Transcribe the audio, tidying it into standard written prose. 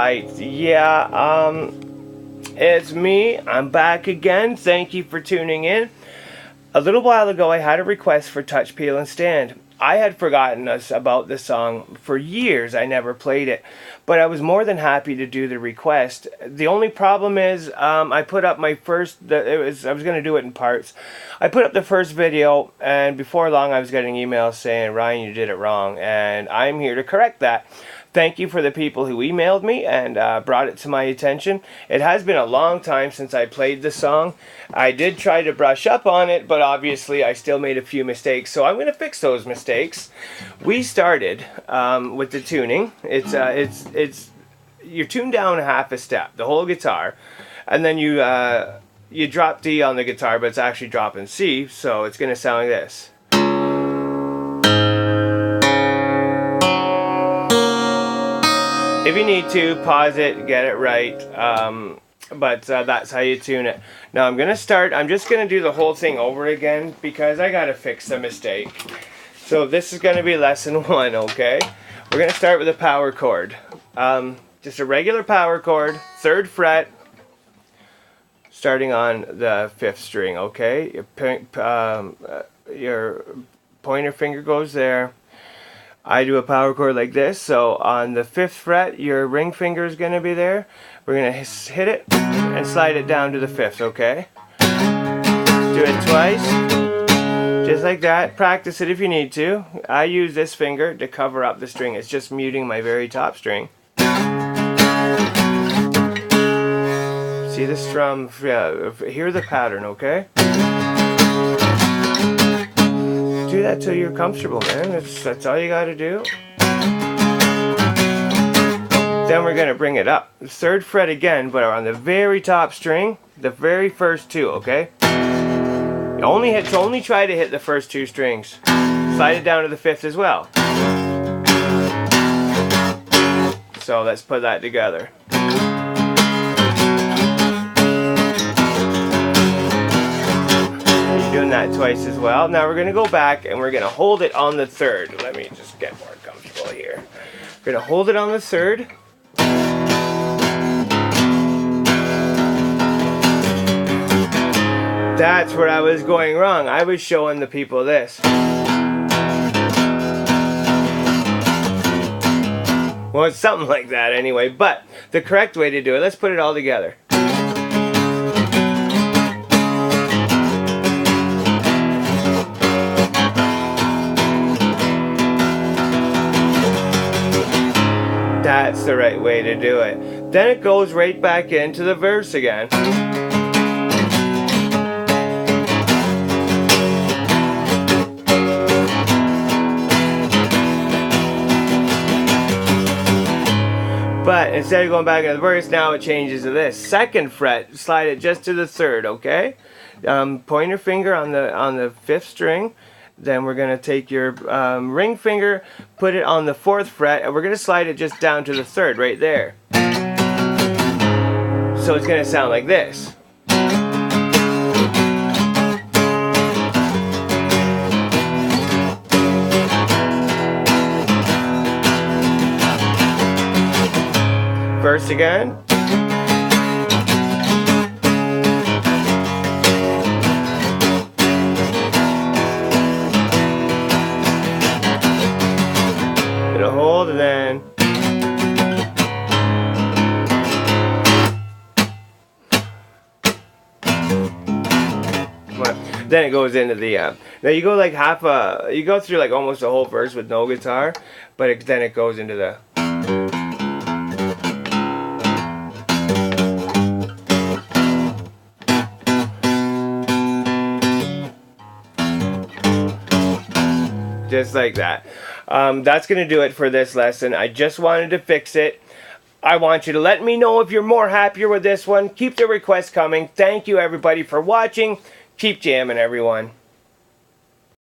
Alright, yeah, it's me. I'm back again. Thank you for tuning in. A little while ago, I had a request for Touch, Peel, and Stand. I had forgotten about this song for years. I never played it, but I was more than happy to do the request. The only problem is, I put up my first. I was going to do it in parts. I put up the first video, and before long, I was getting emails saying, "Ryan, you did it wrong," and I'm here to correct that. Thank you for the people who emailed me and brought it to my attention. It has been a long time since I played the song. I did try to brush up on it, but obviously I still made a few mistakes, so I'm going to fix those mistakes. We started with the tuning. It's you're tuned down half a step, the whole guitar, and then you drop D on the guitar, but it's actually dropping C, so it's going to sound like this. If you need to, pause it, get it right, but that's how you tune it. Now I'm just going to do the whole thing over again because I got to fix the mistake. So this is going to be lesson 1, okay? We're going to start with a power chord. Just a regular power chord, 3rd fret, starting on the 5th string, okay? Your pointer finger goes there. I do a power chord like this, so on the 5th fret, your ring finger is going to be there. We're going to hit it and slide it down to the 5th, okay? Do it twice, just like that. Practice it if you need to. I use this finger to cover up the string. It's just muting my very top string. See the strum, hear the pattern, okay? Do that till you're comfortable, man. That's all you gotta do. Then we're gonna bring it up. 3rd fret again, but on the very top string, the very first 2, okay? Only try to hit the first 2 strings. Slide it down to the 5th as well. So let's put that together. Doing that twice as well. Now we're going to go back and we're going to hold it on the 3rd. Let me just get more comfortable here. We're going to hold it on the 3rd. That's where I was going wrong. I was showing the people this. Well, it's something like that anyway, but the correct way to do it, let's put it all together. That's the right way to do it. Then it goes right back into the verse again. But instead of going back into the verse, now it changes to this. 2nd fret, slide it just to the 3rd, okay? Pointer finger on the 5th string. Then we're going to take your ring finger, put it on the 4th fret, and we're going to slide it just down to the 3rd right there. So it's going to sound like this. Verse again. Hold and then it goes into the now you go like you go through like almost a whole verse with no guitar, but then it goes into the just like that. That's going to do it for this lesson. I just wanted to fix it. I want you to let me know if you're more happier with this one. Keep the requests coming. Thank you everybody for watching. Keep jamming, everyone.